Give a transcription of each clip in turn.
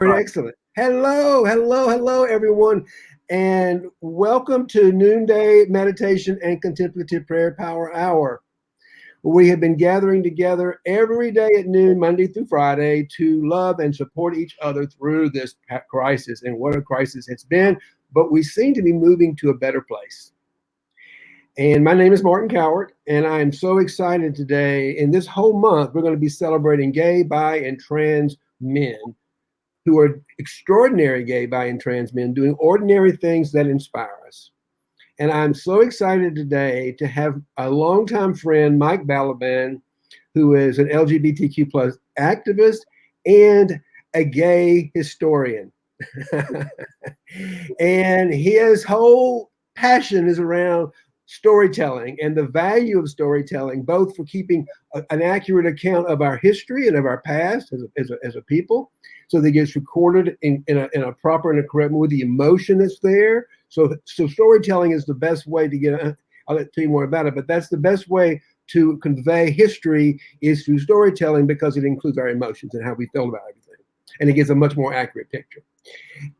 Right. Excellent. Hello, everyone, and welcome to Noonday Meditation and Contemplative Prayer Power Hour. We have been gathering together every day at noon, Monday through Friday, to love and support each other through this crisis. And what a crisis it's been, but we seem to be moving to a better place. And my name is Martin Coward, and I am so excited today. In this whole month, we're going to be celebrating gay, bi, and trans men who are extraordinary gay, bi, and trans men doing ordinary things that inspire us. And I'm so excited today to have a longtime friend, Mike Balaban, who is an LGBTQ plus activist and a gay historian. And his whole passion is around storytelling and the value of storytelling, both for keeping an accurate account of our history and of our past as a people, so that it gets recorded in a proper and a correct way with the emotion that's there. So storytelling is the best way to get. I'll tell you more about it, but that's the best way to convey history is through storytelling, because it includes our emotions and how we feel about everything, and it gives a much more accurate picture.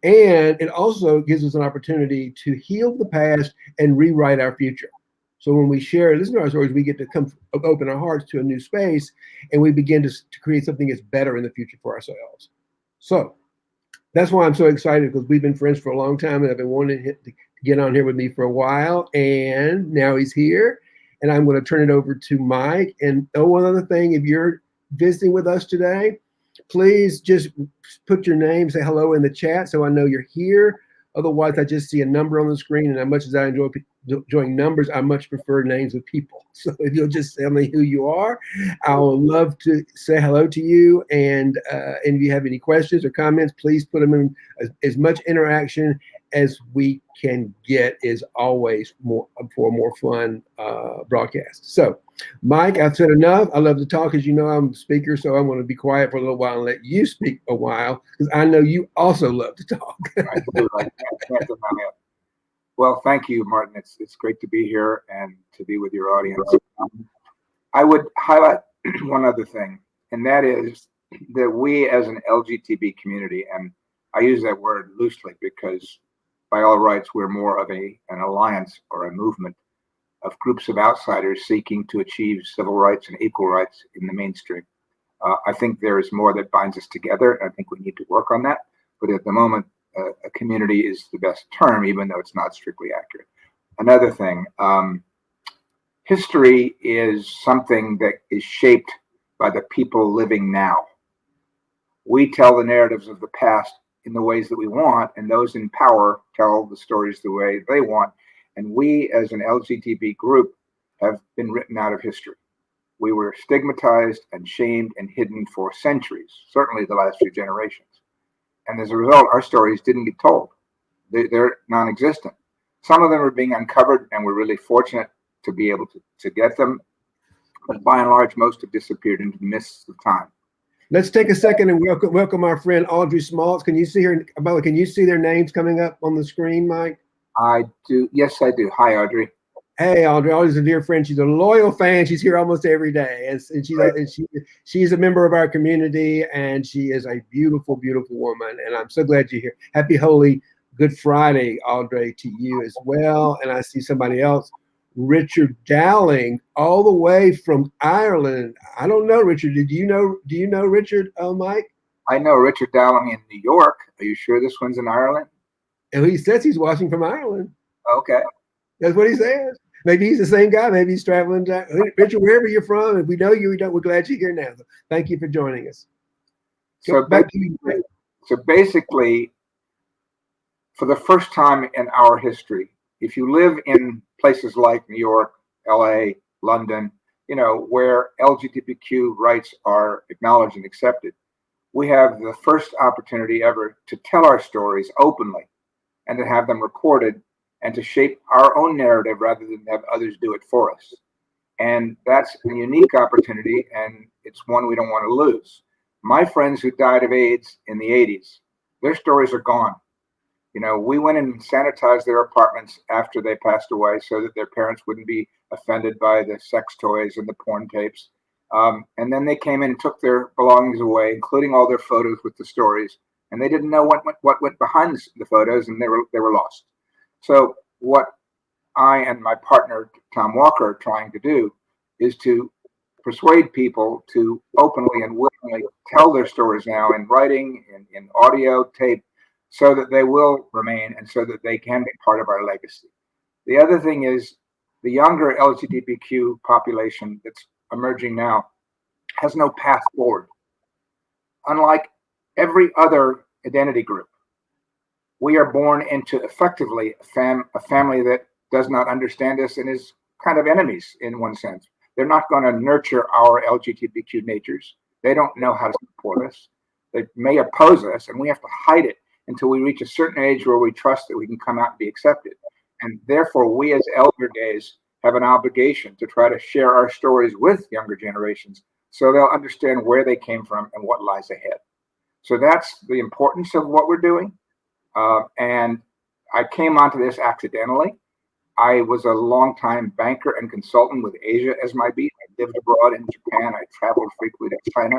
And it also gives us an opportunity to heal the past and rewrite our future. So when we listen to our stories, we get to open our hearts to a new space, and we begin to create something that's better in the future for ourselves. So that's why I'm so excited, because we've been friends for a long time, and I've been wanting to get on here with me for a while, and now he's here. And I'm going to turn it over to Mike. And one other thing, if you're visiting with us today, please just put your name, say hello in the chat so I know you're here. Otherwise, I just see a number on the screen, and as much as I enjoying numbers, I much prefer names of people. So if you'll just tell me who you are, I would love to say hello to you. And if you have any questions or comments, please put them in. As much interaction as we can get is always more for a more fun broadcast. So, Mike, I've said enough. I love to talk. As you know, I'm a speaker, so I'm going to be quiet for a little while and let you speak a while, because I know you also love to talk. I do. Well, thank you, Martin. It's great to be here and to be with your audience. I would highlight one other thing, and that is that we as an LGBT community, and I use that word loosely because by all rights, we're more of an alliance or a movement of groups of outsiders seeking to achieve civil rights and equal rights in the mainstream. I think there is more that binds us together. I think we need to work on that. But at the moment, a community is the best term, even though it's not strictly accurate. Another thing, history is something that is shaped by the people living now. We tell the narratives of the past in the ways that we want, and those in power tell the stories the way they want. And we, as an LGBT group, have been written out of history. We were stigmatized and shamed and hidden for centuries, certainly the last few generations. And as a result, our stories didn't get told. They're non-existent. Some of them are being uncovered, and we're really fortunate to be able to get them. But by and large, most have disappeared into the mists of time. Let's take a second and welcome our friend Audrey Smalls. Can you see her? Can you see their names coming up on the screen, Mike? I do. Yes, I do. Hi, Audrey. Hey, Audrey. Audrey's a dear friend. She's a loyal fan. She's here almost every day, and she's a member of our community, and she is a beautiful, beautiful woman. And I'm so glad you're here. Happy Holy Good Friday, Audrey, to you as well. And I see somebody else, Richard Dowling, all the way from Ireland. I don't know, Richard. Do you know Richard, Mike? I know Richard Dowling in New York. Are you sure this one's in Ireland? And he says he's watching from Ireland. Okay. That's what he says. Maybe he's the same guy. Maybe he's traveling. Richard, wherever you're from, if we know you, we're glad you're here now. So thank you for joining us. So basically, for the first time in our history, if you live in places like New York, LA, London, where LGBTQ rights are acknowledged and accepted, we have the first opportunity ever to tell our stories openly and to have them recorded and to shape our own narrative rather than have others do it for us. And that's a unique opportunity, and it's one we don't want to lose. My friends who died of AIDS in the 80s, their stories are gone. We went in and sanitized their apartments after they passed away so that their parents wouldn't be offended by the sex toys and the porn tapes. And then they came in and took their belongings away, including all their photos with the stories, and they didn't know what went behind the photos, and they were lost. So what I and my partner Tom Walker are trying to do is to persuade people to openly and willingly tell their stories now in writing, in audio, tape, so that they will remain and so that they can be part of our legacy. The other thing is the younger LGBTQ population that's emerging now has no path forward. Unlike every other identity group, we are born into effectively a family that does not understand us and is kind of enemies in one sense. They're not going to nurture our LGBTQ natures. They don't know how to support us. They may oppose us, and we have to hide it until we reach a certain age where we trust that we can come out and be accepted. And therefore, we as elder gays have an obligation to try to share our stories with younger generations so they'll understand where they came from and what lies ahead. So that's the importance of what we're doing. And I came onto this accidentally. I was a longtime banker and consultant with Asia as my beat. I lived abroad in Japan. I traveled frequently to China.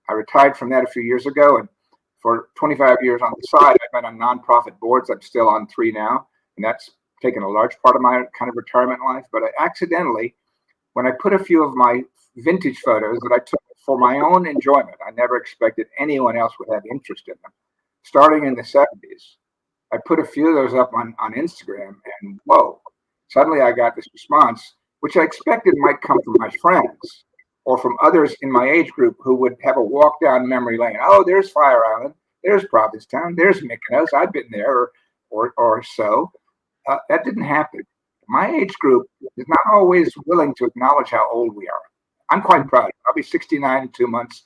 I retired from that a few years ago, and for 25 years on the side, I've been on nonprofit boards. I'm still on 3 now, and that's taken a large part of my kind of retirement life. But I accidentally, when I put a few of my vintage photos that I took for my own enjoyment, I never expected anyone else would have interest in them. Starting in the 70s, I put a few of those up on Instagram, and whoa, suddenly I got this response, which I expected might come from my friends or from others in my age group who would have a walk down memory lane. Oh, there's Fire Island, there's Provincetown, there's Mykonos, I've been there, or so. That didn't happen. My age group is not always willing to acknowledge how old we are. I'm quite proud. I'll be 69 in 2 months.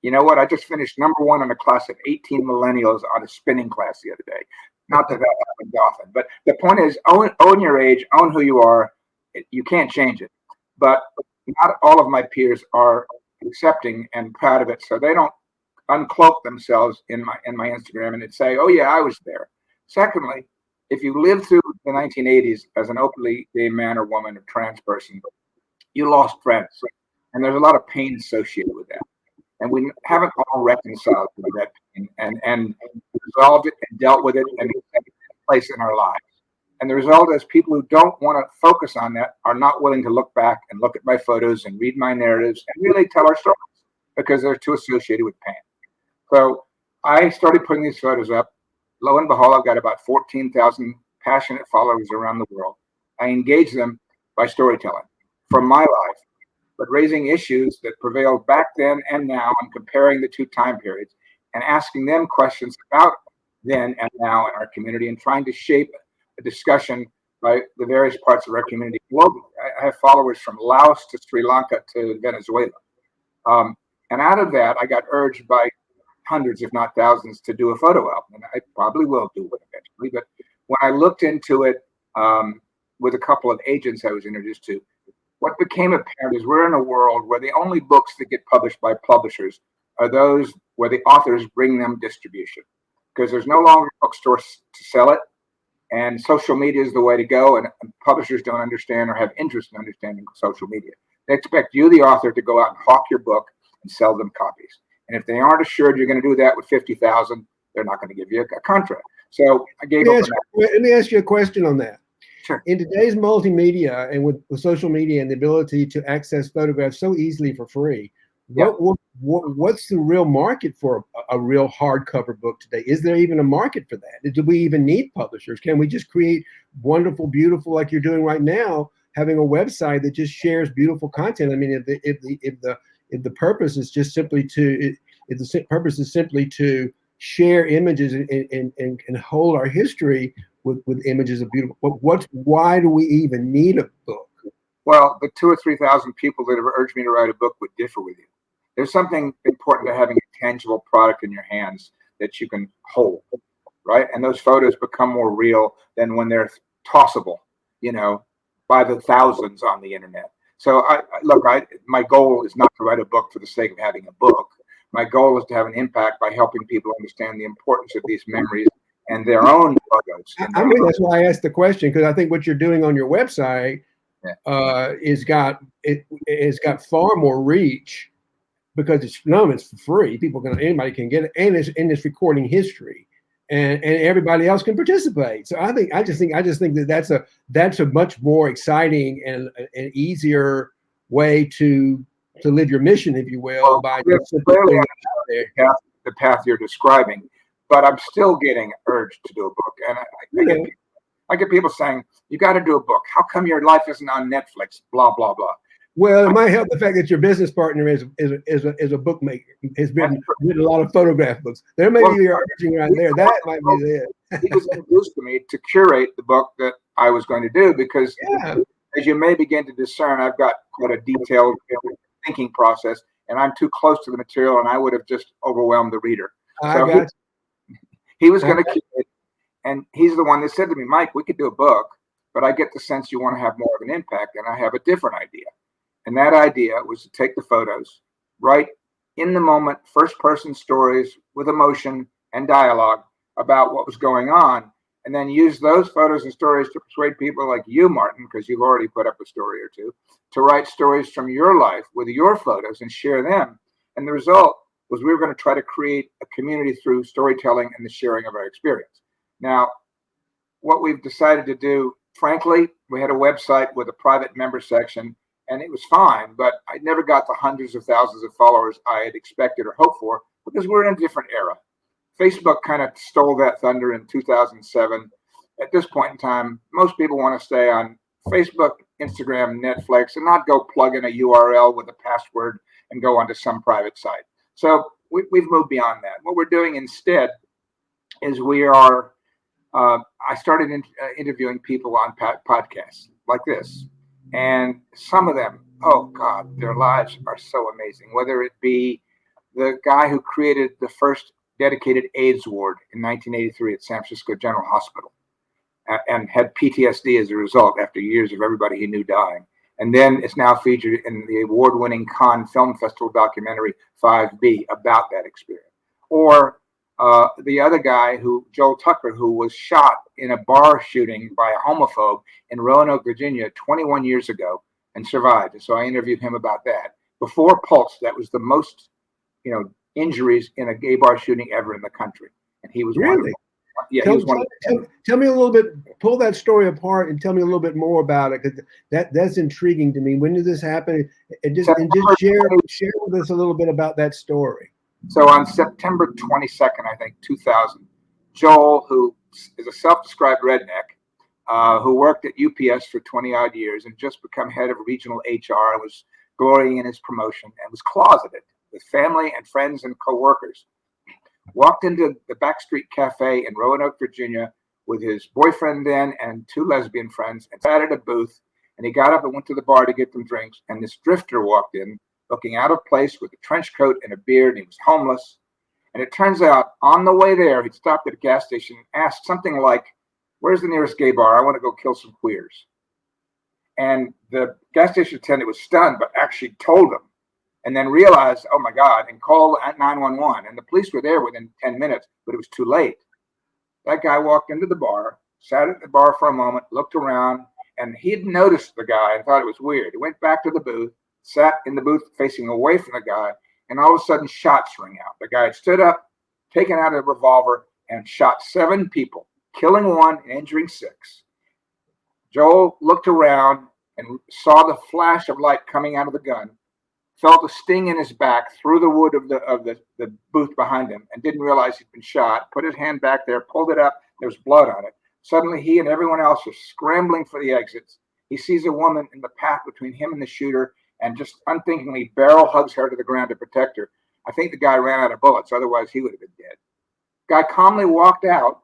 You know what? I just finished #1 in a class of 18 millennials on a spinning class the other day. Not that happens often, but the point is, own your age, own who you are. You can't change it. But not all of my peers are accepting and proud of it, so they don't uncloak themselves in my Instagram and say, "Oh yeah, I was there." Secondly, if you lived through the 1980s as an openly gay man or woman or trans person, you lost friends, and there's a lot of pain associated with that. And we haven't all reconciled with that and resolved it and dealt with it and accepted its place in our lives. And the result is people who don't want to focus on that are not willing to look back and look at my photos and read my narratives and really tell our stories because they're too associated with pain. So I started putting these photos up. Lo and behold, I've got about 14,000 passionate followers around the world. I engage them by storytelling from my life, but raising issues that prevailed back then and now and comparing the two time periods and asking them questions about then and now in our community and trying to shape a discussion by the various parts of our community globally. I have followers from Laos to Sri Lanka to Venezuela. And out of that, I got urged by hundreds, if not thousands, to do a photo album. And I probably will do one eventually. But when I looked into it with a couple of agents I was introduced to, what became apparent is we're in a world where the only books that get published by publishers are those where the authors bring them distribution, because there's no longer bookstores to sell it, and social media is the way to go, and publishers don't understand or have interest in understanding social media. They expect you, the author, to go out and hawk your book and sell them copies. And if they aren't assured you're going to do that with 50,000, they're not going to give you a contract. So I gave up on that. Let me ask you a question on that. Sure. In today's multimedia and with social media and the ability to access photographs so easily for free, what's the real market for a real hardcover book today? Is there even a market for that? Do we even need publishers? Can we just create wonderful, beautiful, like you're doing right now, having a website that just shares beautiful content? I mean, if the purpose is just simply to share images and hold our history with images of beautiful, why do we even need a book? Well, the 2,000 or 3,000 people that have urged me to write a book would differ with you. There's something important to having a tangible product in your hands that you can hold, right? And those photos become more real than when they're tossable, by the thousands on the internet. So my goal is not to write a book for the sake of having a book. My goal is to have an impact by helping people understand the importance of these memories and their own photos. I mean, that's why I asked the question, because I think what you're doing on your website is got far more reach because it's for free. Anybody can get it, and it's recording history, and everybody else can participate. So I just think that that's a much more exciting and an easier way to live your mission, if you will, Well, by clearly just simply putting it out there. the path you're describing, but I'm still getting urged to do a book, and I get people saying, "You got to do a book. How come your life isn't on Netflix?" Blah blah blah. Well, it might help the fact that your business partner is a bookmaker. Has written a lot of photograph books. There may be your urging right there. That might be it. He was introduced to me to curate the book that I was going to do because, as you may begin to discern, I've got quite a detailed thinking process, and I'm too close to the material, and I would have just overwhelmed the reader. So he was going to curate, and he's the one that said to me, "Mike, we could do a book, but I get the sense you want to have more of an impact, and I have a different idea." And that idea was to take the photos, write in the moment, first person stories with emotion and dialogue about what was going on, and then use those photos and stories to persuade people like you, Martin, because you've already put up a story or two, to write stories from your life with your photos and share them. And the result was we were going to try to create a community through storytelling and the sharing of our experience. Now, what we've decided to do, frankly, we had a website with a private member section, and it was fine, but I never got the hundreds of thousands of followers I had expected or hoped for because we're in a different era. Facebook kind of stole that thunder in 2007. At this point in time, most people want to stay on Facebook, Instagram, Netflix, and not go plug in a URL with a password and go onto some private site. So we've moved beyond that. What we're doing instead is I started interviewing people on podcasts like this. And some of them, oh God, their lives are so amazing. Whether it be the guy who created the first dedicated AIDS ward in 1983 at San Francisco General Hospital and had PTSD as a result after years of everybody he knew dying. And then it's now featured in the award-winning Cannes Film Festival documentary 5B about that experience. Or the other guy, Joel Tucker, who was shot in a bar shooting by a homophobe in Roanoke, Virginia, 21 years ago and survived. And so I interviewed him about that. Before Pulse, that was the most, injuries in a gay bar shooting ever in the country. And he was really? Yeah, he was one. Tell me a little bit. Pull that story apart and tell me a little bit more about it, because that's intriguing to me. When did this happen? And just share with us a little bit about that story. So on September 22nd, I think, 2000, Joel, who is a self-described redneck, who worked at UPS for 20 odd years and just become head of regional HR and was glorying in his promotion and was closeted with family and friends and coworkers, walked into the Backstreet Cafe in Roanoke, Virginia with his boyfriend then and two lesbian friends and sat at a booth, and he got up and went to the bar to get them drinks, and this drifter walked in looking out of place with a trench coat and a beard, and he was homeless. And it turns out on the way there, he'd stopped at a gas station and asked something like, "Where's the nearest gay bar? I want to go kill some queers." And the gas station attendant was stunned, but actually told him, and then realized, oh my God, and called 911. And the police were there within 10 minutes, but it was too late. That guy walked into the bar, sat at the bar for a moment, looked around, and he had noticed the guy and thought it was weird. He went back to the booth, sat in the booth facing away from the guy, and all of a sudden shots rang out. The guy had stood up, taken out a revolver, and shot 7 people, killing 1 and injuring 6. Joel looked around and saw the flash of light coming out of the gun, felt a sting in his back through the wood of the booth behind him, and didn't realize he'd been shot, put his hand back there, pulled it up, there was blood on it. Suddenly he and everyone else are scrambling for the exits. He sees a woman in the path between him and the shooter and just unthinkingly barrel hugs her to the ground to protect her. I think the guy ran out of bullets, otherwise he would have been dead. Guy calmly walked out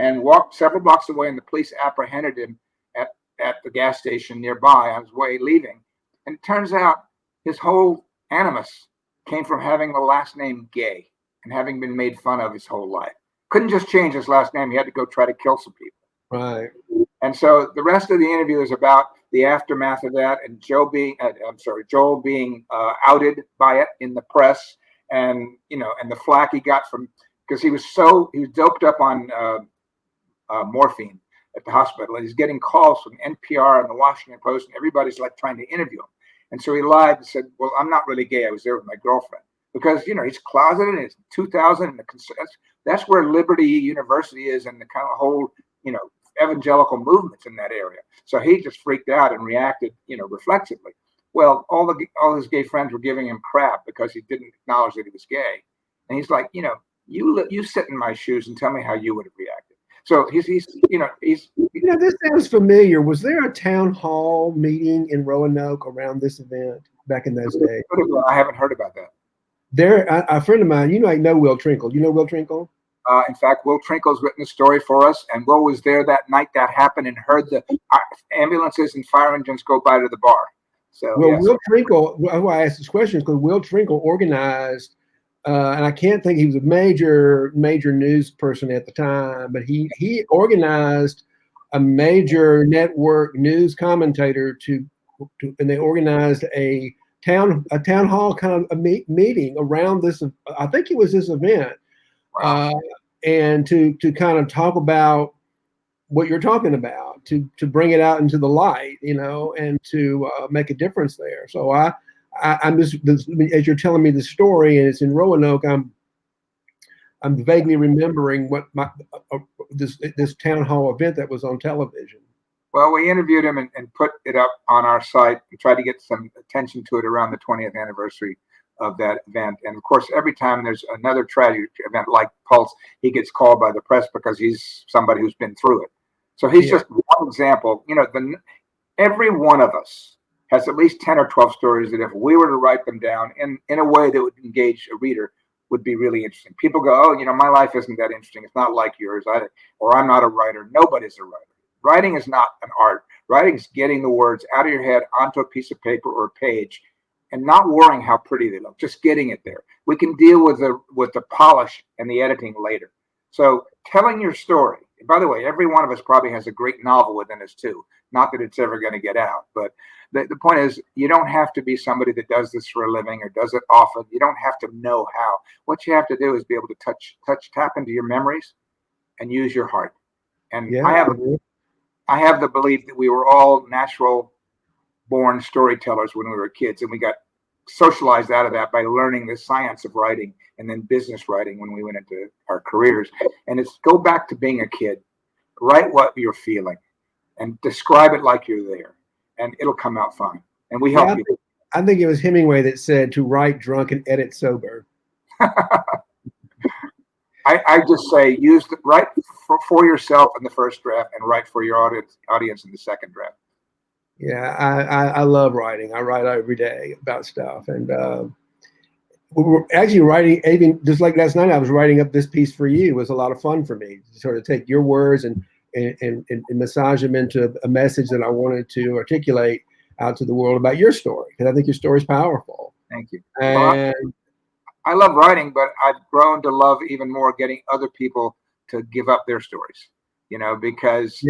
and walked several blocks away, and the police apprehended him at the gas station nearby on his way leaving. And it turns out his whole animus came from having the last name Gay and having been made fun of his whole life. Couldn't just change his last name. He had to go try to kill some people. Right. And so the rest of the interview is about the aftermath of that, and Joel being outed by it in the press, and and the flack he got from, because he was doped up on morphine at the hospital, and he's getting calls from NPR and the Washington Post, and everybody's like trying to interview him. And so he lied and said, well, I'm not really gay. I was there with my girlfriend. Because, he's closeted and it's 2000. And that's where Liberty University is and the kind of whole, evangelical movements in that area. So he just freaked out and reacted, reflexively. Well, all his gay friends were giving him crap because he didn't acknowledge that he was gay. And he's like, you sit in my shoes and tell me how you would have reacted. So he's this sounds familiar. Was there a town hall meeting in Roanoke around this event back in those days? I haven't heard about that. A friend of mine, I know Will Trinkle. You know Will Trinkle? In fact, Will Trinkle's written a story for us, and Will was there that night that happened and heard the ambulances and fire engines go by to the bar. So, Will Trinkle, why I asked this question is because Will Trinkle organized, and I can't think he was a major news person at the time, but he organized a major network news commentator and they organized a town hall kind of a meeting around this. I think it was this event, and to kind of talk about what you're talking about, to bring it out into the light, and to make a difference there. So I'm just, as you're telling me the story, and it's in Roanoke, I'm vaguely remembering what this town hall event that was on television. Well, we interviewed him and put it up on our site and tried to get some attention to it around the 20th anniversary of that event. And of course, every time there's another tragic event like Pulse, he gets called by the press because he's somebody who's been through it. So he's just one example. Every one of us has at least 10 or 12 stories that if we were to write them down in a way that would engage a reader would be really interesting. People go, oh, my life isn't that interesting. It's not like yours. Or I'm not a writer. Nobody's a writer. Writing is not an art. Writing is getting the words out of your head onto a piece of paper or a page and not worrying how pretty they look, just getting it there. We can deal with the polish and the editing later. So telling your story, and by the way, every one of us probably has a great novel within us too. Not that it's ever going to get out, but the point is you don't have to be somebody that does this for a living or does it often. You don't have to know how. What you have to do is be able to tap into your memories and use your heart. And I have the belief that we were all natural born storytellers when we were kids, and we got socialized out of that by learning the science of writing and then business writing when we went into our careers. And it's go back to being a kid, write what you're feeling and describe it like you're there, and it'll come out fine. And we help you. I think it was Hemingway that said to write drunk and edit sober. I just say write for yourself in the first draft and write for your audience in the second draft. Yeah, I love writing. I write every day about stuff, and we were actually writing. Even just like last night, I was writing up this piece for you. It was a lot of fun for me to sort of take your words and massage them into a message that I wanted to articulate out to the world about your story, because I think your story is powerful. Thank you. And I love writing, but I've grown to love even more getting other people to give up their stories. Because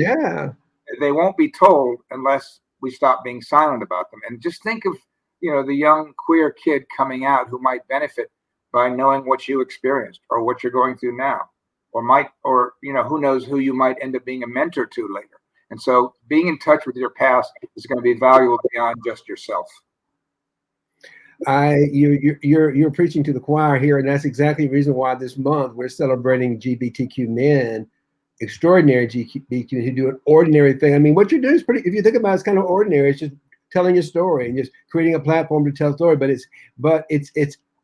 they won't be told unless we stop being silent about them. And just think of, the young queer kid coming out who might benefit by knowing what you experienced or what you're going through now, or who knows who you might end up being a mentor to later. And so being in touch with your past is going to be valuable beyond just yourself. You're preaching to the choir here, and that's exactly the reason why this month we're celebrating GBTQ men, extraordinary GBTQ who do an ordinary thing. I mean, what you're doing is pretty. If you think about it, it's kind of ordinary. It's just telling a story and just creating a platform to tell a story. But it's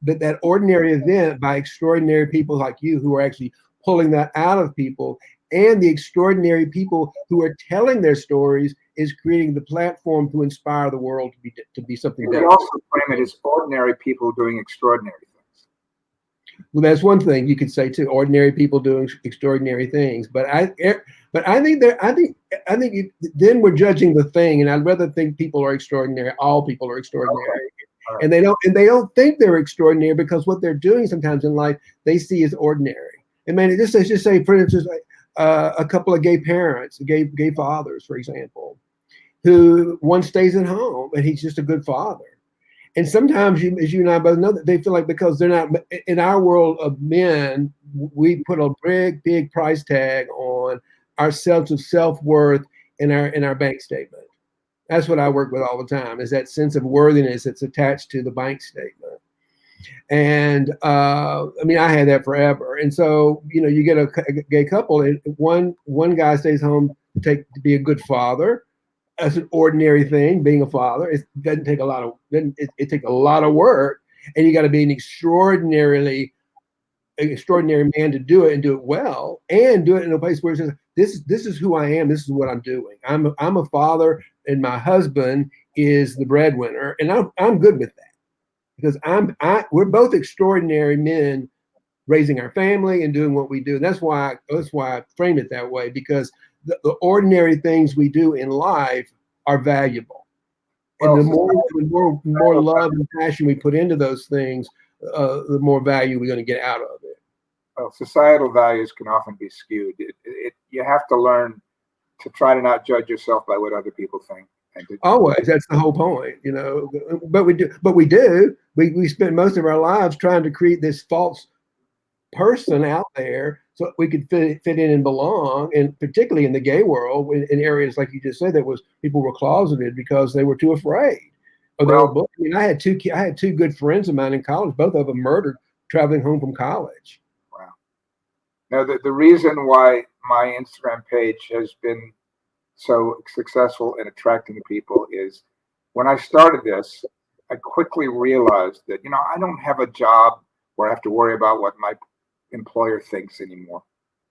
that ordinary event by extraordinary people like you who are actually pulling that out of people, and the extraordinary people who are telling their stories is creating the platform to inspire the world to be something different. We also frame it as ordinary people doing extraordinary things. Well, that's one thing you could say too. Ordinary people doing extraordinary things. But I think then we're judging the thing, and I'd rather think people are extraordinary. All people are extraordinary, okay. And they don't think they're extraordinary because what they're doing sometimes in life they see as ordinary. And man, let's just say, for instance, a couple of gay parents, gay fathers, for example, who one stays at home and he's just a good father. And sometimes, as you and I both know, that they feel like because they're not in our world of men, we put a big price tag on our sense of self-worth in our bank statement. That's what I work with all the time, is that sense of worthiness that's attached to the bank statement. And I mean, I had that forever. And so, you get a gay couple, and one guy stays home to be a good father. That's an ordinary thing, being a father. It doesn't take a lot of, it takes a lot of work, and you got to be an extraordinary man to do it, and do it well, and do it in a place where it says, this is who I am. This is what I'm doing. I'm a father, and my husband is the breadwinner, and I'm good with that, because we're both extraordinary men raising our family and doing what we do. And that's why I frame it that way, because the ordinary things we do in life are valuable. And the more love and passion we put into those things, the more value we're going to get out of it. Well, societal values can often be skewed. You have to learn to try to not judge yourself by what other people think. Always, that's the whole point, But we do. We spend most of our lives trying to create this false person out there so we could fit in and belong, and particularly in the gay world, in areas like you just said, people were closeted because they were too afraid, or they were. I mean, I had two good friends of mine in college, both of them murdered traveling home from college. Wow. Now, the reason why my Instagram page has been so successful in attracting people is, when I started this, I quickly realized that, I don't have a job where I have to worry about what my employer thinks anymore.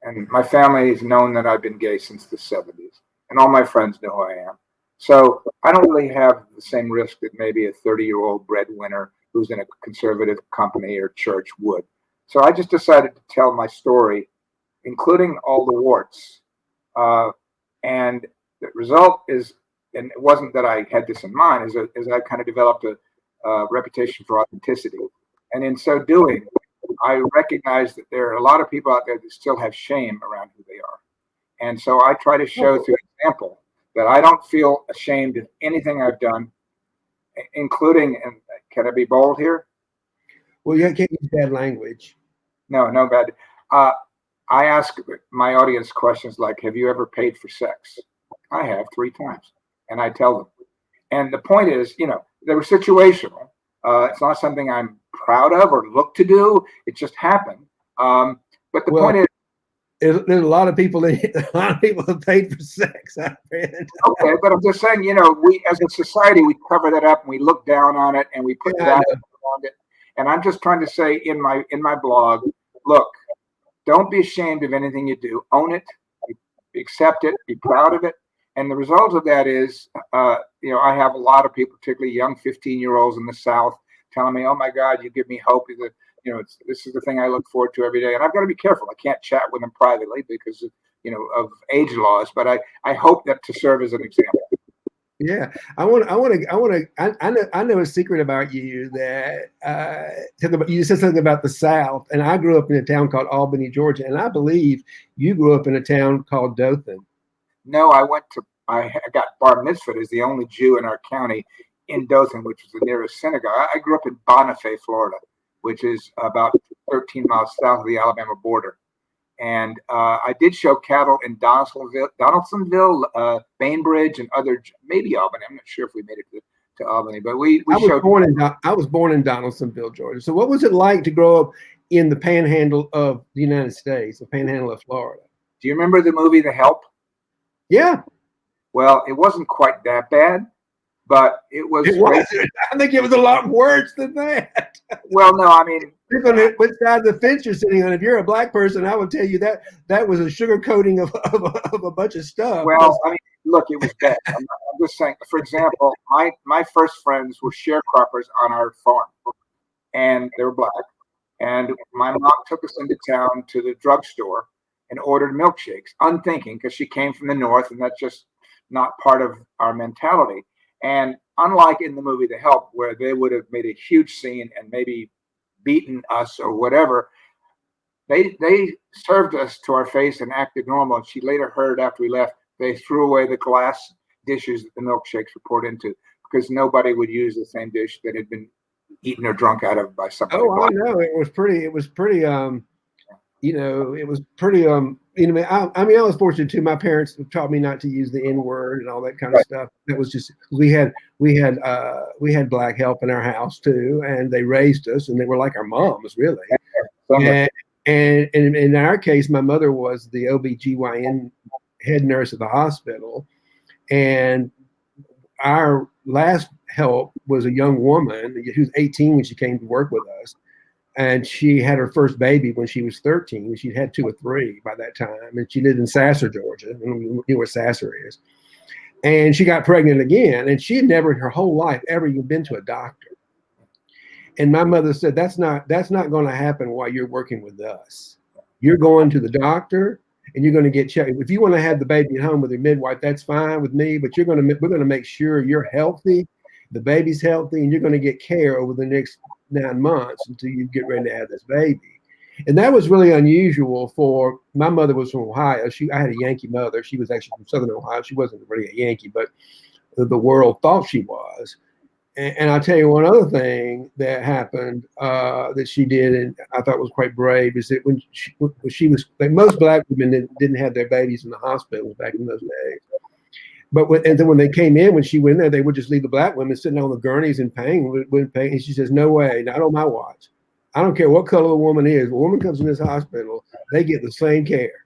And my family has known that I've been gay since the 70s, and all my friends know who I am. So I don't really have the same risk that maybe a 30-year-old breadwinner who's in a conservative company or church would. So I just decided to tell my story, including all the warts. And the result is, and it wasn't that I had this in mind, is I kind of developed a reputation for authenticity. And in so doing, I recognize that there are a lot of people out there that still have shame around who they are. And so I try to show through example that I don't feel ashamed of anything I've done, including, and can I be bold here? Well, you can't use bad language. No bad. I ask my audience questions like, have you ever paid for sex? I have 3 times. And I tell them. And the point is, they were situational. It's not something I'm proud of or look to do. It just happened. But the point is, there's a lot of people have paid for sex. Okay, but I'm just saying, we as a society, we cover that up and we look down on it and we put that around it. And I'm just trying to say in my blog, look, don't be ashamed of anything you do. Own it, accept it, be proud of it. And the result of that is, I have a lot of people, particularly young 15-year-olds in the South, telling me, "Oh my God, you give me hope. This is the thing I look forward to every day." And I've got to be careful. I can't chat with them privately because of age laws. But I hope that to serve as an example. Yeah, I know a secret about you, that you said something about the South, and I grew up in a town called Albany, Georgia, and I believe you grew up in a town called Dothan. No, I got bar mitzvahed as the only Jew in our county in Dothan, which is the nearest synagogue. I grew up in Bonifay, Florida, which is about 13 miles south of the Alabama border. And I did show cattle in Donaldsonville, Bainbridge, and maybe Albany. I'm not sure if we made it to Albany, but I was born in Donaldsonville, Georgia. So what was it like to grow up in the panhandle of the United States, the panhandle of Florida? Do you remember the movie The Help? Yeah. Well, it wasn't quite that bad, but it was. I think it was a lot worse than that. Well, no, I mean, which side of the fence you're sitting on. If you're a black person, I would tell you that was a sugar coating of a bunch of stuff. Well, I mean, look, it was bad. I'm just saying. For example, my first friends were sharecroppers on our farm, and they were black. And my mom took us into town to the drugstore and ordered milkshakes, unthinking, because she came from the north, and that's just not part of our mentality. And unlike in the movie The Help, where they would have made a huge scene and maybe beaten us or whatever, they served us to our face and acted normal. And she later heard, after we left, they threw away the glass dishes that the milkshakes were poured into, because nobody would use the same dish that had been eaten or drunk out of by somebody. Oh, I know. It was pretty I mean, I was fortunate too. My parents taught me not to use the N word and all that kind of stuff. That was just we had black help in our house too, and they raised us, and they were like our moms, really. And and in our case, my mother was the OBGYN head nurse at the hospital, and our last help was a young woman who was 18 when she came to work with us, and she had her first baby when she was 13. She'd had two or three by that time, and she lived in Sasser, Georgia, and we knew where Sasser is. And she got pregnant again, and she had never in her whole life ever even been to a doctor. And my mother said, that's not going to happen while you're working with us. You're going to the doctor, and you're going to get checked. If you want to have the baby at home with your midwife, that's fine with me. But we're going to make sure you're healthy, the baby's healthy, and you're going to get care over the next 9 months until you get ready to have this baby. And that was really unusual for my mother. Was from Ohio. I had a Yankee mother. She was actually from Southern Ohio. She wasn't really a Yankee, but the world thought she was. And I'll tell you one other thing that happened that she did, and I thought was quite brave, is that when she was, like most black women didn't have their babies in the hospitals back in those days. But and then when they came in, when she went there, they would just leave the black women sitting on the gurneys in pain, with pain. And she says, "No way, not on my watch. I don't care what color the woman is. When a woman comes in this hospital, they get the same care."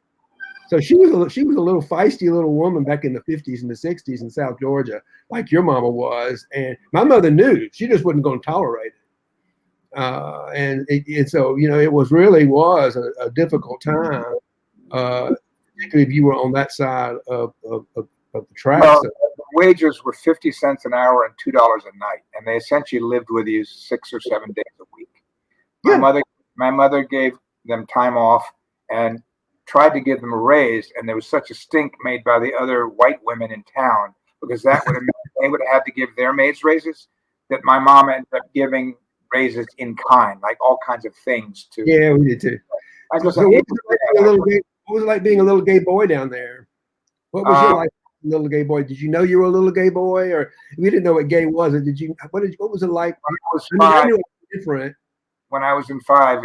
So she was a little feisty little woman back in the 50s and the 60s in South Georgia, like your mama was. And my mother knew she just wasn't going to tolerate it. And so, it was a difficult time, particularly if you were on that side of the tracks. Well, wages were 50 cents an hour and $2 a night, and they essentially lived with you 6 or 7 days a week. My mother gave them time off and tried to give them a raise, and there was such a stink made by the other white women in town, because that would have meant they would have had to give their maids raises, that my mom ended up giving raises in kind, like all kinds of things to. Yeah, we did too. What was it like being a little gay boy down there? What was your life, little gay boy? Did you know you were a little gay boy, or we didn't know what gay was? Or what was it like? I knew it was different. When I was in 5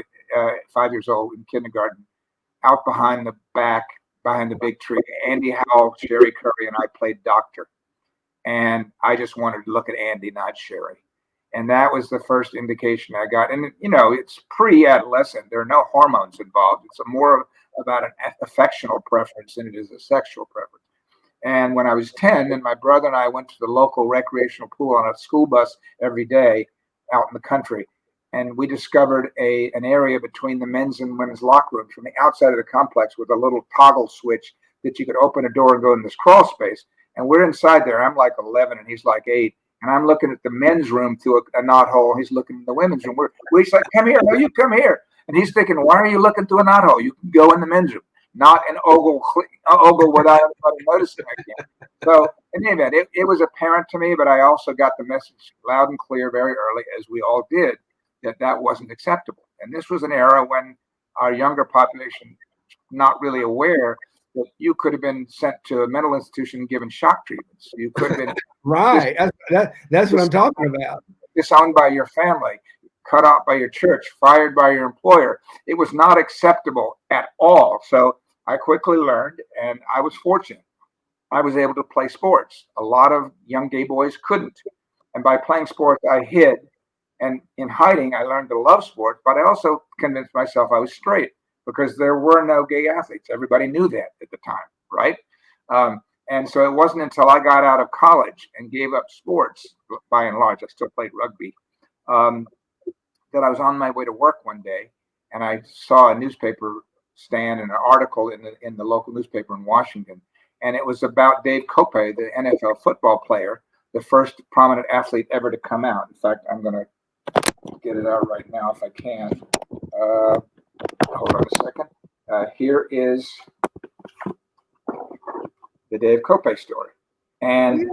years old in kindergarten, out behind the big tree, Andy Howell, Sherry Curry, and I played doctor. And I just wanted to look at Andy, not Sherry. And that was the first indication I got. And, it's pre-adolescent. There are no hormones involved. It's more about an affectional preference than it is a sexual preference. And when I was 10, and my brother and I went to the local recreational pool on a school bus every day out in the country, and we discovered an area between the men's and women's locker rooms from the outside of the complex with a little toggle switch that you could open a door and go in this crawl space. And we're inside there. I'm like 11 and he's like 8. And I'm looking at the men's room through a knothole. He's looking in the women's room. We're like, "Come here. No, you come here." And he's thinking, "Why are you looking through a knothole? You can go in the men's room, not an ogle without anybody noticing again." So in any event, it was apparent to me, but I also got the message loud and clear very early, as we all did, that wasn't acceptable. And this was an era when our younger population not really aware that you could have been sent to a mental institution and given shock treatments. You could have been right. That's what I'm talking about. Disowned by your family, cut out by your church, fired by your employer. It was not acceptable at all. So I quickly learned, and I was fortunate. I was able to play sports. A lot of young gay boys couldn't. And by playing sports, I hid. And in hiding, I learned to love sports, but I also convinced myself I was straight, because there were no gay athletes. Everybody knew that at the time, right? And so it wasn't until I got out of college and gave up sports, by and large, I still played rugby, that I was on my way to work one day, and I saw a newspaper stand and an article in the local newspaper in Washington, and it was about Dave Kopay, the NFL football player, the first prominent athlete ever to come out. In fact, I'm going to get it out right now if I can. Hold on a second. Here is the Dave Kopay story. And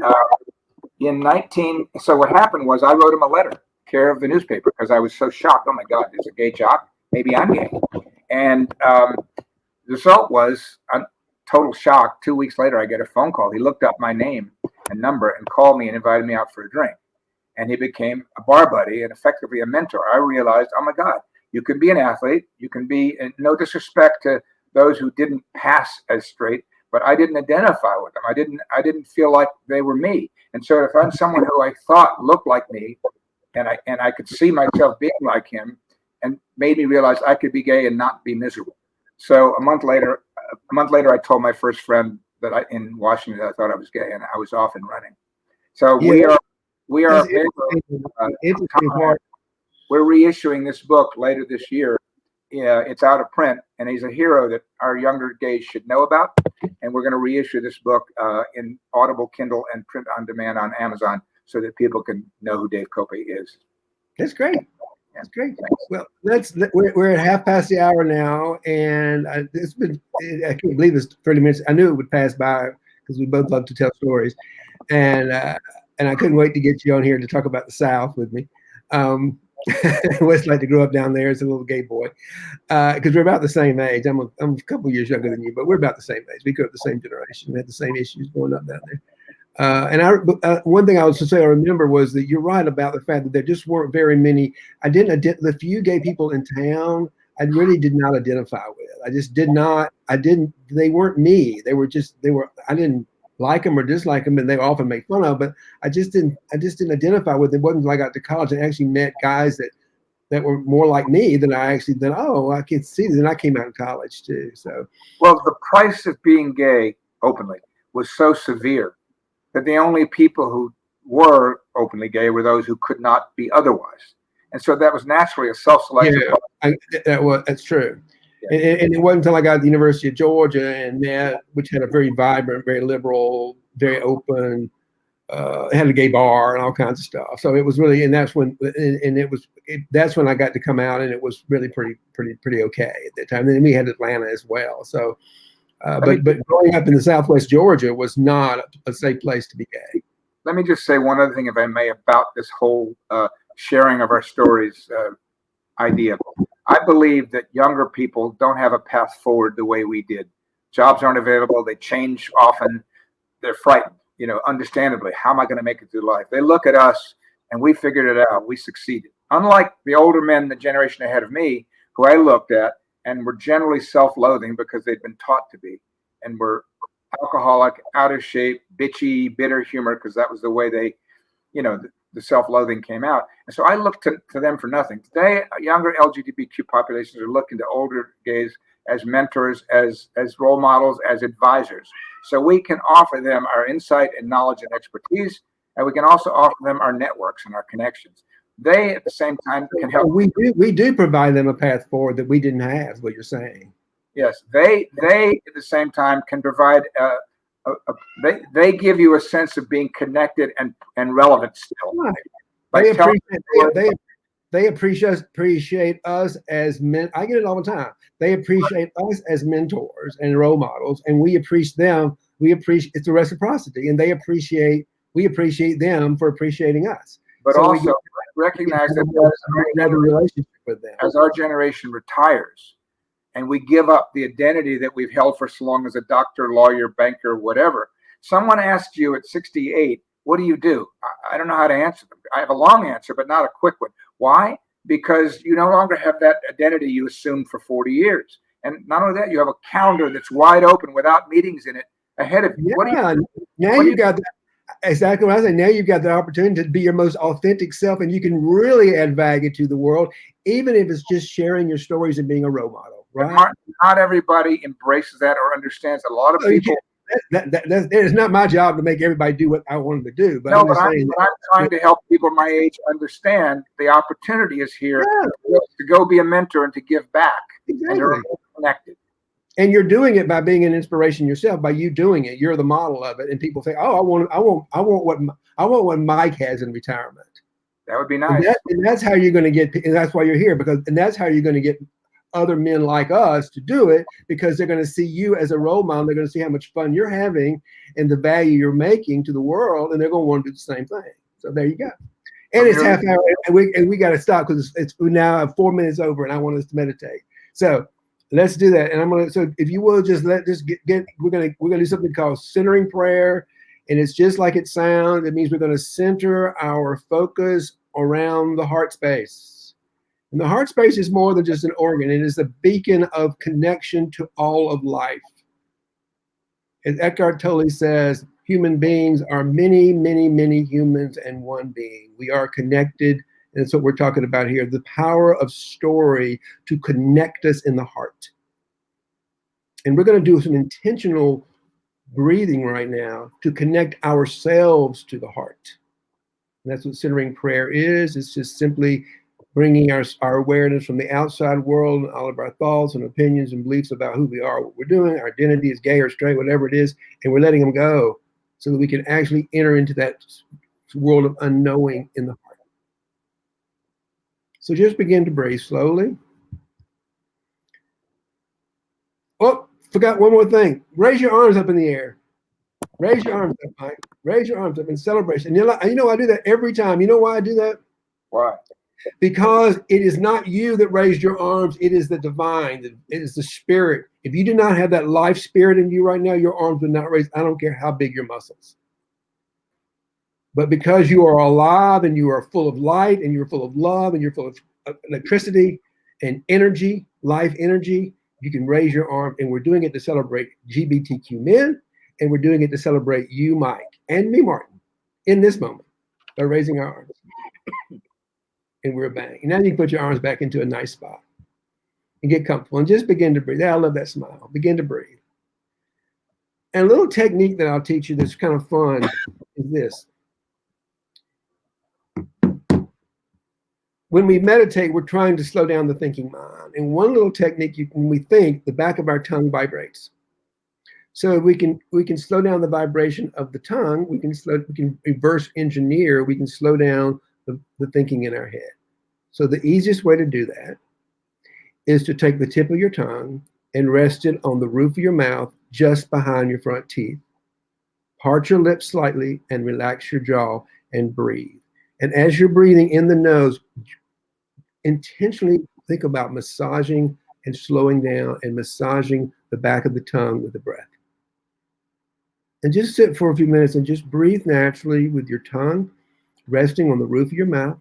so what happened was I wrote him a letter, care of the newspaper, because I was so shocked. Oh my God, there's a gay jock. Maybe I'm gay. And the result was a total shock. 2 weeks later, I get a phone call. He looked up my name and number and called me and invited me out for a drink. And he became a bar buddy and effectively a mentor. I realized, oh my God, you can be an athlete. You can be, no disrespect to those who didn't pass as straight, but I didn't identify with them. I didn't feel like they were me. And so if I'm someone who I thought looked like me, and I could see myself being like him, and made me realize I could be gay and not be miserable. So a month later, I told my first friend that in Washington that I thought I was gay, and I was off and running. So Yeah, we are interesting part. we're reissuing this book later this year. Yeah, it's out of print, and he's a hero that our younger gays should know about. And we're going to reissue this book in Audible, Kindle, and print on demand on Amazon, so that people can know who Dave Cope is. That's great. That's great. Well, we're at half past the hour now, and it's been, I can't believe it's 30 minutes. I knew it would pass by because we both love to tell stories, and I couldn't wait to get you on here to talk about the South with me. What it's like to grow up down there as a little gay boy, because we're about the same age. I'm a couple years younger than you, but we're about the same age. We grew up the same generation. We had the same issues growing up down there. And one thing I was to say I remember was that you're right about the fact that there just weren't very many. The few gay people in town, I really did not identify with. I just did not. They weren't me. They were. I didn't like them or dislike them, and they often make fun of. But I just didn't identify with them. It wasn't until I got to college and actually met guys that were more like me than I actually. Then I can see. Then I came out of college too. So well, the price of being gay openly was so severe that the only people who were openly gay were those who could not be otherwise. And so that was naturally a self-selection. Yeah, that's true. Yeah. And it wasn't until I got to the University of Georgia, which had a very vibrant, very liberal, very open, had a gay bar and all kinds of stuff. So it was really, and that's when, that's when I got to come out, and it was really pretty okay at that time. And then we had Atlanta as well. So, but growing up in the Southwest Georgia was not a safe place to be gay. Let me just say one other thing, if I may, about this whole sharing of our stories idea. I believe that younger people don't have a path forward the way we did. Jobs aren't available. They change often. They're frightened, understandably. How am I going to make it through life? They look at us, and we figured it out. We succeeded. Unlike the older men, the generation ahead of me, who I looked at and were generally self-loathing because they'd been taught to be, and were alcoholic, out of shape, bitchy, bitter humor, because that was the way they, the self-loathing came out. And so I looked to them for nothing. Today, younger LGBTQ populations are looking to older gays as mentors, as role models, as advisors. So we can offer them our insight and knowledge and expertise, and we can also offer them our networks and our connections. They, at the same time, can help. We do provide them a path forward that we didn't have, is what you're saying. Yes, they at the same time can provide. They give you a sense of being connected and relevant still. Right. They appreciate us as men. I get it all the time. They appreciate us as mentors and role models, and we appreciate them. It's a reciprocity, and we appreciate them for appreciating us. But so also recognize that as our generation retires, and we give up the identity that we've held for so long as a doctor, lawyer, banker, whatever. Someone asked you at 68, what do you do? I don't know how to answer them. I have a long answer, but not a quick one. Why? Because you no longer have that identity you assumed for 40 years. And not only that, you have a calendar that's wide open without meetings in it ahead of you. Yeah, now you got exactly what I say. Now you've got the opportunity to be your most authentic self, and you can really add value to the world, even if it's just sharing your stories and being a role model. Right? Not everybody embraces that or understands. A lot of people. It's not my job to make everybody do what I want them to do. But I'm trying to help people my age understand the opportunity is here to go be a mentor and to give back. Exactly. And they're connected. And you're doing it by being an inspiration yourself. By you doing it, you're the model of it. And people say, "Oh, I want what Mike has in retirement." That would be nice. And that's how you're going to get. And that's why you're here, and that's how you're going to get other men like us to do it, because they're going to see you as a role model. They're going to see how much fun you're having and the value you're making to the world, and they're going to want to do the same thing. So there you go. And it's half hour, and we got to stop because it's now 4 minutes over, and I want us to meditate. So let's do that. And so if you will, we're going to do something called centering prayer, and it's just like it sounds. It means we're going to center our focus around the heart space. And the heart space is more than just an organ. It is a beacon of connection to all of life. As Eckhart Tolle says, human beings are many, many, many humans and one being. We are connected, and that's what we're talking about here. The power of story to connect us in the heart. And we're going to do some intentional breathing right now to connect ourselves to the heart. And that's what centering prayer is. It's just simply bringing our awareness from the outside world and all of our thoughts and opinions and beliefs about who we are, what we're doing, our identity is gay or straight, whatever it is, and we're letting them go so that we can actually enter into that world of unknowing in the heart. So just begin to breathe slowly. Oh, forgot one more thing. Raise your arms up in the air. Raise your arms up, Mike. Raise your arms up in celebration. You know, I do that every time. You know why I do that? Why? Because it is not you that raised your arms. It is the divine. It is the spirit. If you do not have that life spirit in you right now, your arms would not raise. I don't care how big your muscles. But because you are alive and you are full of light and you're full of love and you're full of electricity and energy, life energy, you can raise your arm. And we're doing it to celebrate GBTQ men. And we're doing it to celebrate you, Mike, and me, Martin, in this moment by raising our arms. And we're bang. And now you can put your arms back into a nice spot and get comfortable and just begin to breathe. I love that smile. Begin to breathe. And a little technique that I'll teach you that's kind of fun is this. When we meditate, we're trying to slow down the thinking mind. And one little technique, when we think, the back of our tongue vibrates. So we can slow down the vibration of the tongue. We can reverse engineer. We can slow down the thinking in our head. So the easiest way to do that is to take the tip of your tongue and rest it on the roof of your mouth, just behind your front teeth. Part your lips slightly and relax your jaw and breathe. And as you're breathing in the nose, intentionally think about massaging and slowing down and massaging the back of the tongue with the breath. And just sit for a few minutes and just breathe naturally with your tongue resting on the roof of your mouth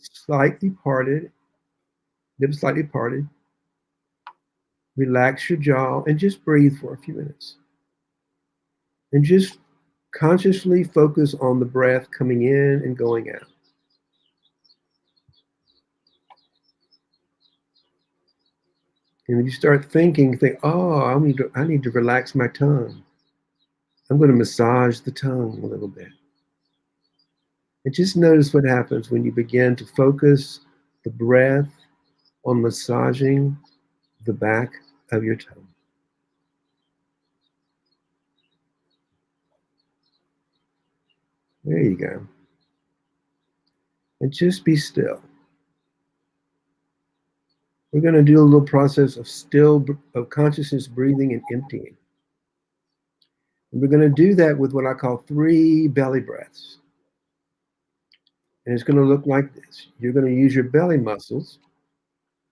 slightly parted, lips slightly parted. Relax your jaw and just breathe for a few minutes. And just consciously focus on the breath coming in and going out. And if you start thinking, oh, I need to relax my tongue. I'm going to massage the tongue a little bit. And just notice what happens when you begin to focus the breath on massaging the back of your tongue. There you go. And just be still. We're going to do a little process of consciousness breathing and emptying. And we're going to do that with what I call 3 belly breaths. And it's going to look like this. You're going to use your belly muscles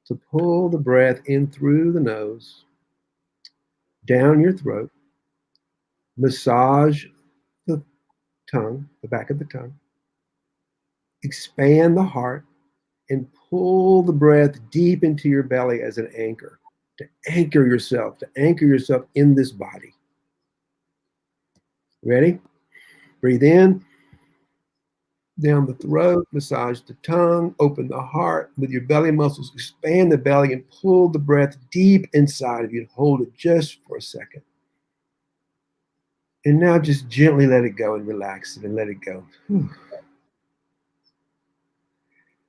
to pull the breath in through the nose, down your throat, massage the tongue, the back of the tongue, expand the heart, and pull the breath deep into your belly as an anchor, to anchor yourself in this body. Ready? Breathe in, down the throat, massage the tongue, open the heart with your belly muscles, expand the belly and pull the breath deep inside of you. Hold it just for a second. And now just gently let it go and relax it and let it go.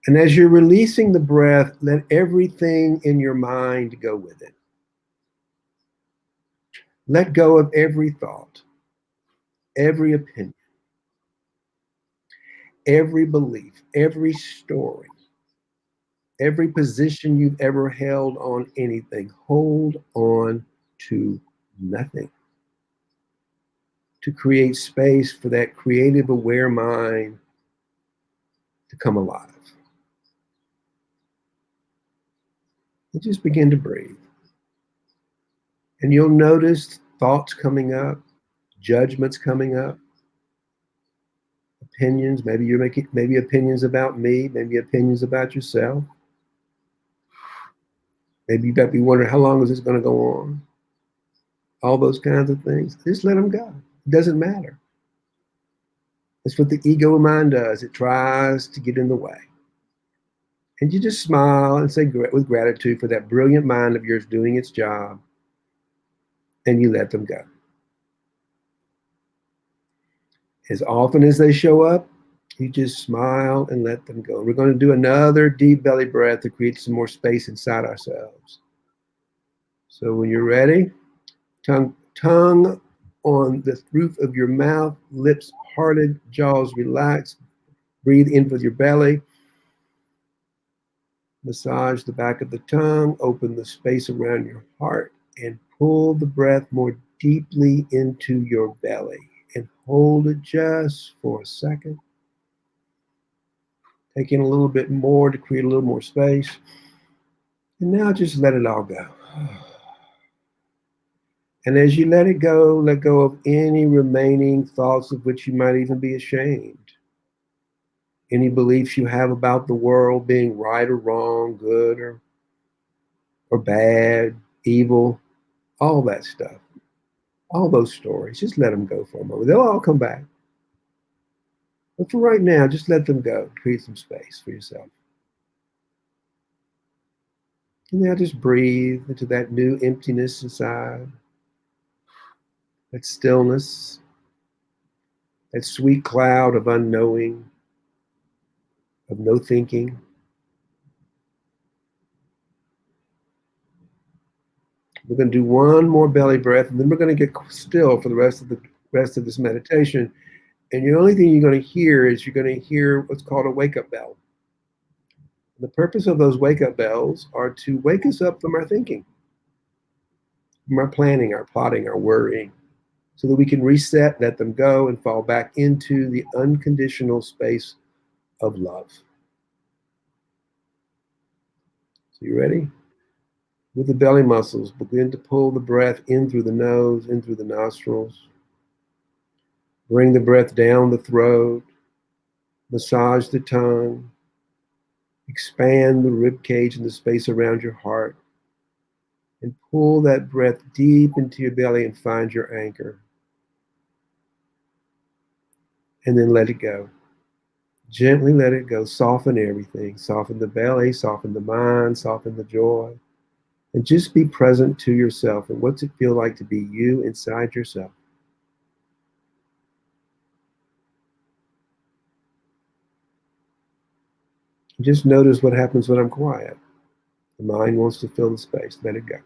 And as you're releasing the breath, let everything in your mind go with it. Let go of every thought, every opinion, every belief, every story, every position you've ever held on anything. Hold on to nothing. To create space for that creative, aware mind to come alive. And just begin to breathe. And you'll notice thoughts coming up, judgments coming up, opinions. Maybe you're making maybe opinions about me, maybe opinions about yourself. Maybe you might be wondering how long is this going to go on? All those kinds of things. Just let them go. It doesn't matter. That's what the ego mind does. It tries to get in the way. And you just smile and say with gratitude for that brilliant mind of yours doing its job, and you let them go. As often as they show up, you just smile and let them go. We're going to do another deep belly breath to create some more space inside ourselves. So when you're ready, tongue on the roof of your mouth, lips parted, jaws relaxed. Breathe in with your belly. Massage the back of the tongue, open the space around your heart, and pull the breath more deeply into your belly. And hold it just for a second. Take in a little bit more to create a little more space. And now just let it all go. And as you let go of any remaining thoughts of which you might even be ashamed. Any beliefs you have about the world being right or wrong, good or bad, evil, all that stuff. All those stories, just let them go for a moment. They'll all come back. But for right now, just let them go. Create some space for yourself. And now just breathe into that new emptiness inside, that stillness, that sweet cloud of unknowing, of no thinking. We're going to do one more belly breath, and then we're going to get still for the rest of this meditation. And the only thing you're going to hear is you're going to hear what's called a wake-up bell. The purpose of those wake-up bells are to wake us up from our thinking, from our planning, our plotting, our worrying, so that we can reset, let them go, and fall back into the unconditional space of love. So you ready? With the belly muscles, begin to pull the breath in through the nose, in through the nostrils. Bring the breath down the throat. Massage the tongue. Expand the rib cage and the space around your heart. And pull that breath deep into your belly and find your anchor. And then let it go. Gently let it go. Soften everything. Soften the belly, soften the mind, soften the joy. And just be present to yourself. And what's it feel like to be you inside yourself? Just notice what happens when I'm quiet. The mind wants to fill the space. Let it go.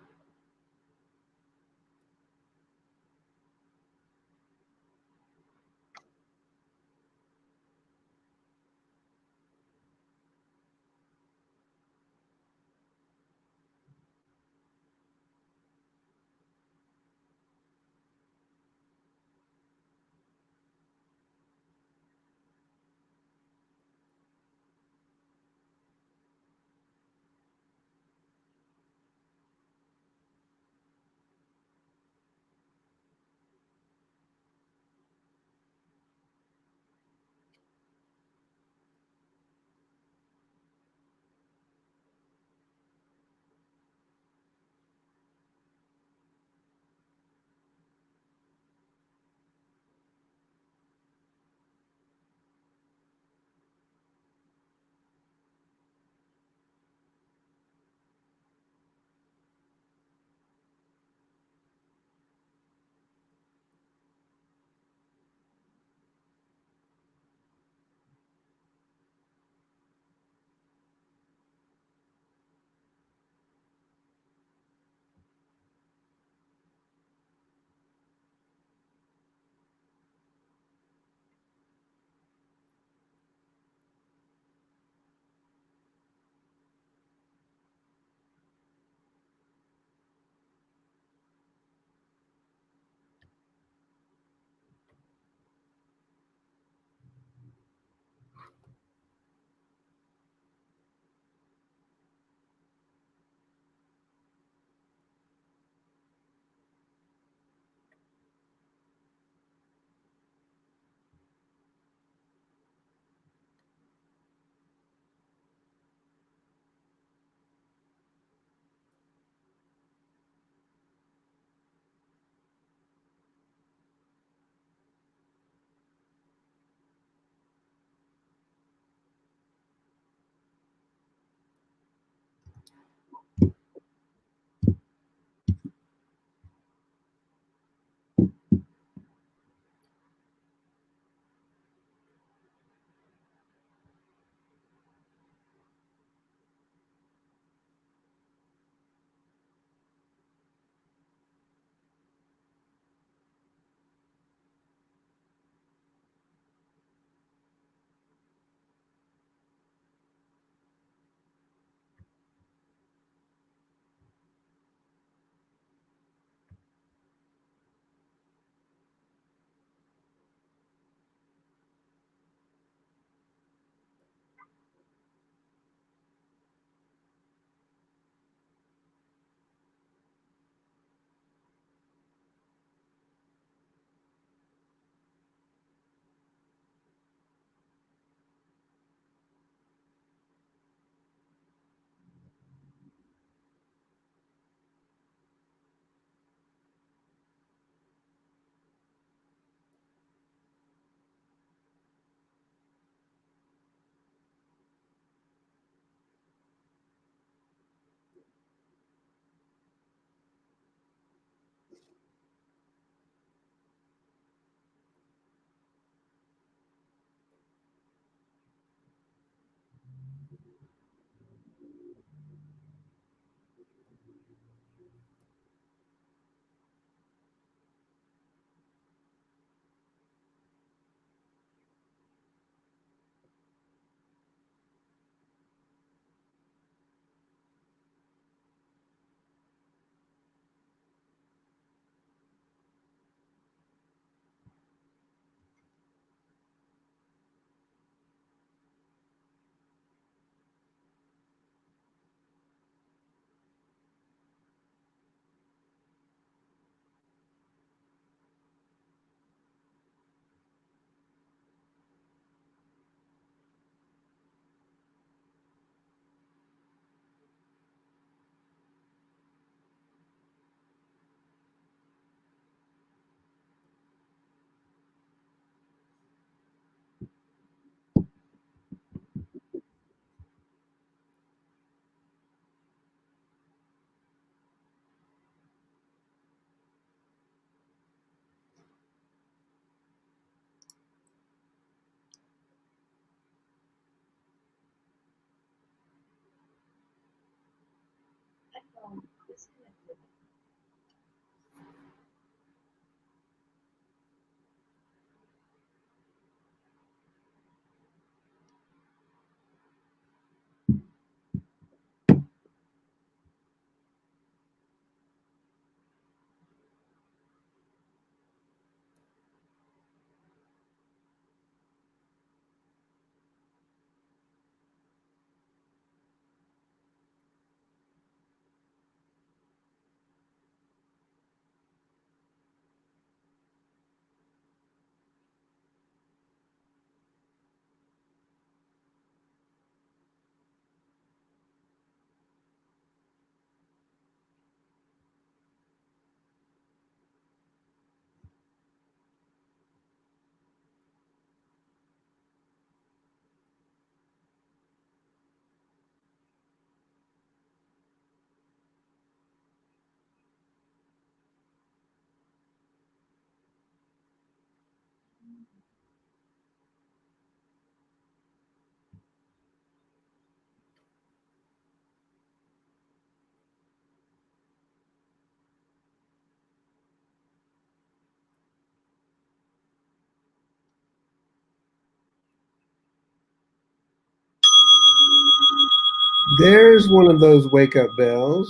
There's one of those wake up bells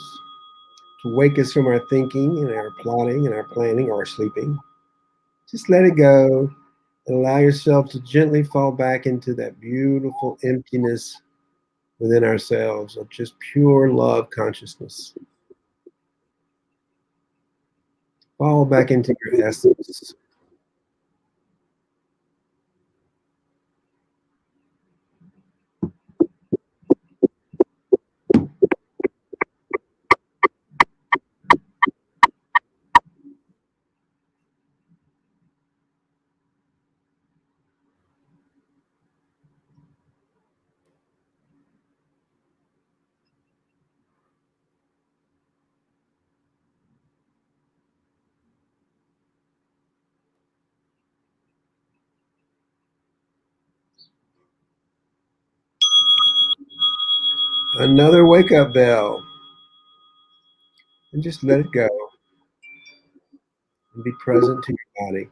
to wake us from our thinking and our plotting and our planning or our sleeping. Just let it go and allow yourself to gently fall back into that beautiful emptiness within ourselves of just pure love consciousness. Fall back into your essence. Another wake up bell. And just let it go and be present to your body.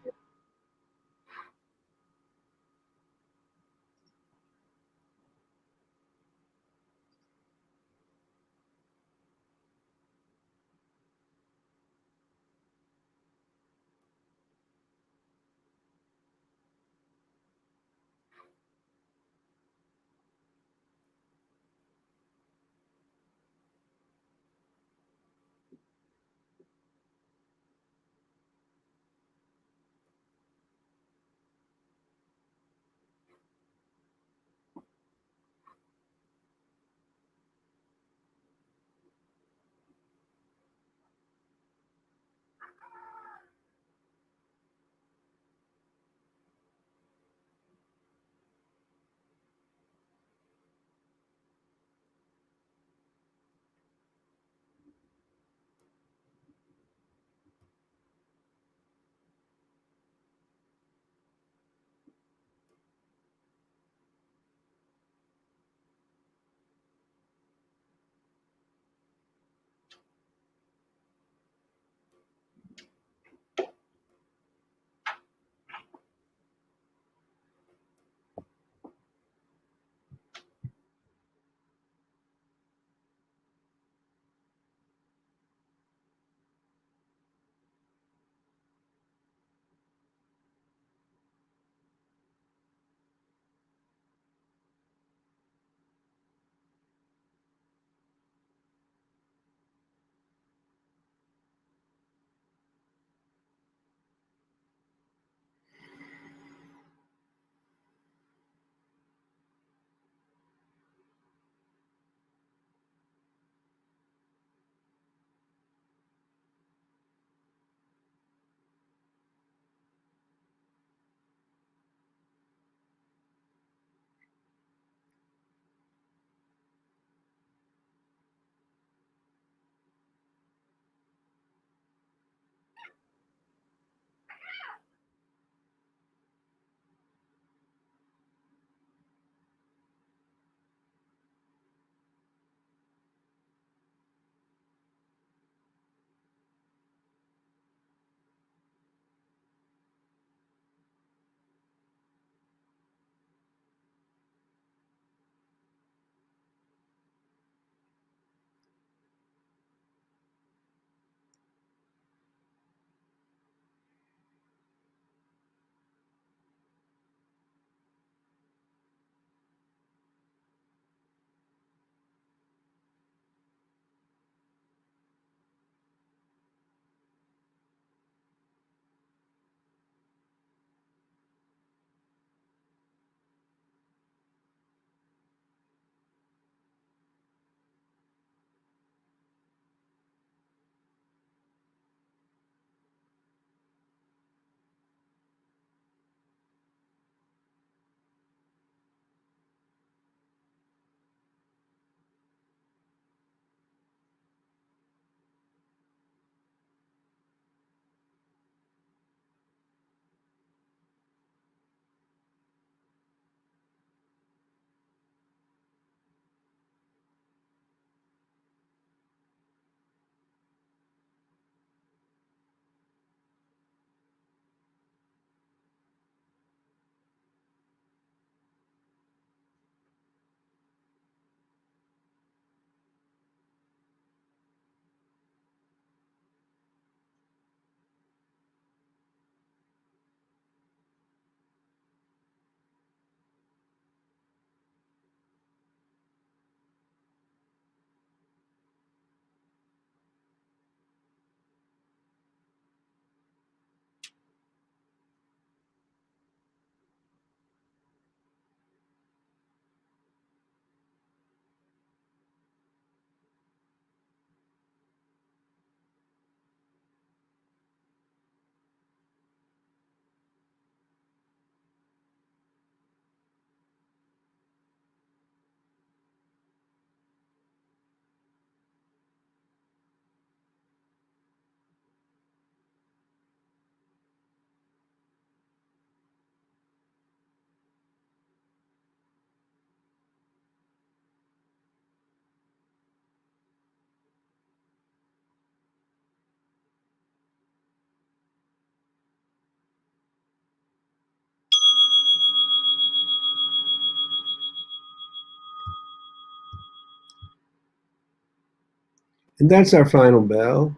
And that's our final bell.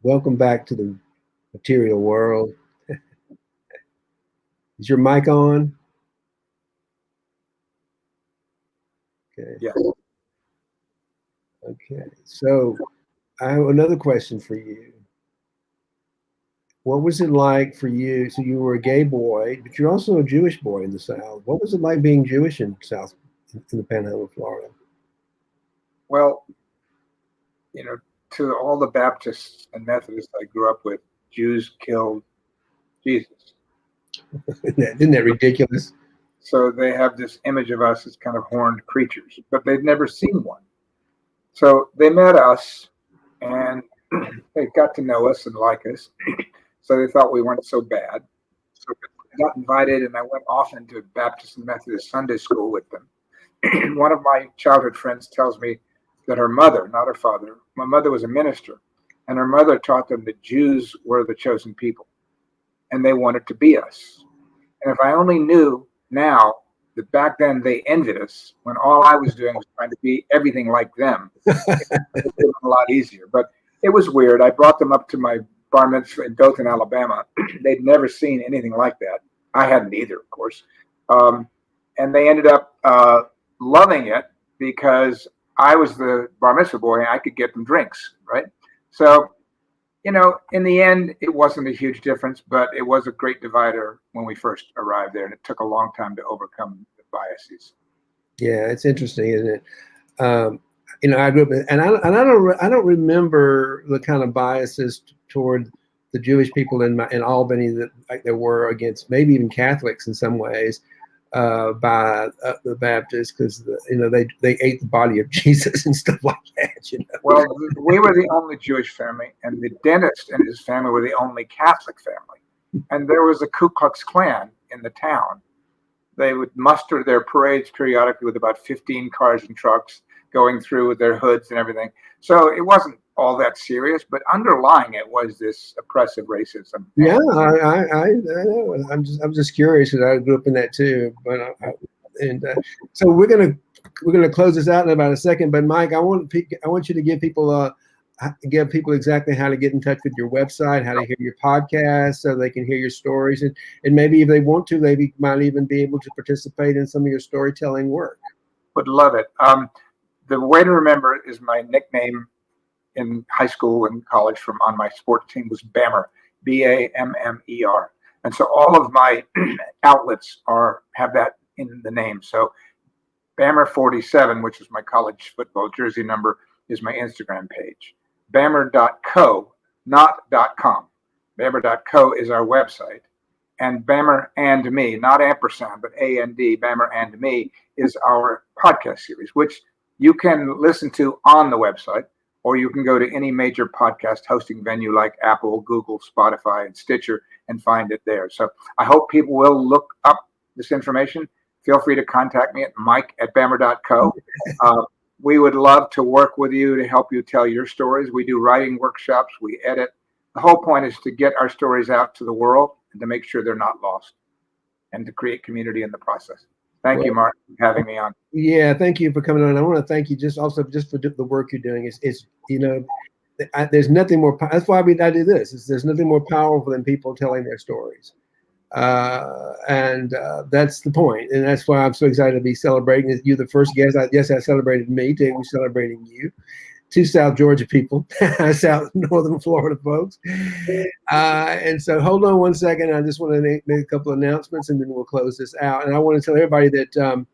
Welcome back to the material world. Is your mic on? Okay. Yes. Okay. So I have another question for you. What was it like for you? So you were a gay boy, but you're also a Jewish boy in the South. What was it like being Jewish in in the Panhandle of Florida? Well, to all the Baptists and Methodists I grew up with, Jews killed Jesus. Isn't that ridiculous? So they have this image of us as kind of horned creatures, but they've never seen one. So they met us and they got to know us and like us. So they thought we weren't so bad. So I got invited and I went off into Baptist and Methodist Sunday school with them. One of my childhood friends tells me that her mother, not her father, my mother was a minister, and her mother taught them that Jews were the chosen people and they wanted to be us. And if I only knew now that back then they envied us when all I was doing was trying to be everything like them, it would have been a lot easier. But it was weird. I brought them up to my bar mitzvah in Dothan, Alabama. They'd never seen anything like that. I hadn't either, of course. And they ended up loving it because I was the bar mitzvah boy and I could get them drinks, right? So, in the end, it wasn't a huge difference, but it was a great divider when we first arrived there, and it took a long time to overcome the biases. Yeah, it's interesting, isn't it? I grew up, and I don't remember the kind of biases toward the Jewish people in Albany that like there were against maybe even Catholics in some ways by the Baptists, because they ate the body of Jesus and stuff like that. Well, we were the only Jewish family, and the dentist and his family were the only Catholic family. And there was a Ku Klux Klan in the town. They would muster their parades periodically with about 15 cars and trucks going through with their hoods and everything. So it wasn't all that serious, but underlying it was this oppressive racism. Yeah, I know. I'm just curious because I grew up in that too. But so we're gonna close this out in about a second. But Mike, I want you to give people exactly how to get in touch with your website, how to hear your podcast, so they can hear your stories, and maybe if they want to, they might even be able to participate in some of your storytelling work. Would love it. The way to remember it is my nickname in high school and college on my sports team was Bammer, Bammer. And so all of my outlets have that in the name. So Bammer 47, which is my college football jersey number, is my Instagram page. Bammer.co, not .com. Bammer.co is our website. And Bammer and Me, not ampersand, but A-N-D, Bammer and Me, is our podcast series, which you can listen to on the website, or you can go to any major podcast hosting venue like Apple, Google, Spotify, and Stitcher and find it there. So I hope people will look up this information. Feel free to contact me at mike@bammer.co. We would love to work with you to help you tell your stories. We do writing workshops. We edit. The whole point is to get our stories out to the world and to make sure they're not lost and to create community in the process. Thank you, Mark, for having me on. Yeah, thank you for coming on. I want to thank you just for the work you're doing. There's nothing more. That's why I do this. There's nothing more powerful than people telling their stories, and that's the point. And that's why I'm so excited to be celebrating. You're the first guest. I celebrated me. Today we're celebrating you. Two South Georgia people, South Northern Florida folks. And so hold on one second. I just want to make a couple of announcements and then we'll close this out. And I want to tell everybody that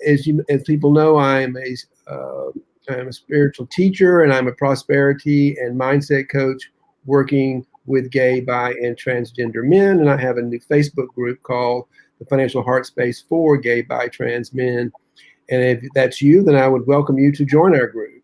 as people know, I'm a spiritual teacher and I'm a prosperity and mindset coach working with gay, bi, and transgender men. And I have a new Facebook group called the Financial Heart Space for Gay, Bi, Trans Men. And if that's you, then I would welcome you to join our group.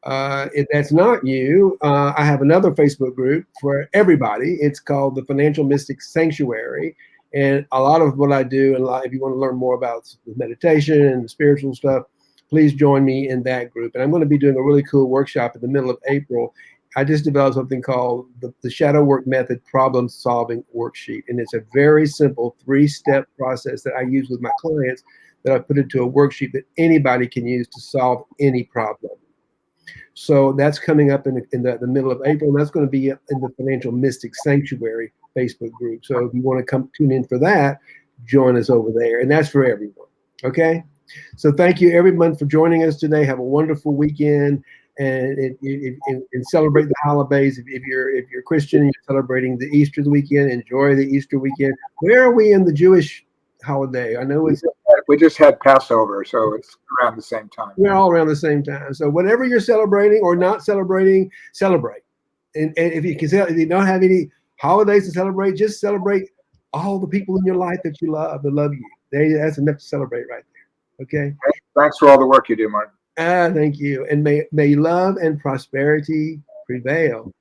If that's not you, I have another Facebook group for everybody. It's called the Financial Mystics Sanctuary. And a lot of what I do, and if you want to learn more about meditation and spiritual stuff, please join me in that group. And I'm going to be doing a really cool workshop in the middle of April. I just developed something called the Shadow Work Method Problem Solving Worksheet. And it's a very simple 3-step process that I use with my clients that I put into a worksheet that anybody can use to solve any problem. So that's coming up in the middle of April, and that's going to be in the Financial Mystic Sanctuary Facebook group. So if you want to come tune in for that, join us over there, and that's for everyone. Okay. So thank you everyone for joining us today. Have a wonderful weekend, and celebrate the holidays. If you're Christian, you're celebrating the Easter weekend. Enjoy the Easter weekend. Where are we in the Jewish holiday? I know we just had Passover, so it's around the same time. We're all around the same time. So whatever you're celebrating or not celebrating, celebrate. And if you don't have any holidays to celebrate, just celebrate all the people in your life that you love, that love you. That's enough to celebrate right there. Okay. Thanks for all the work you do, Martin. Thank you. And may love and prosperity prevail.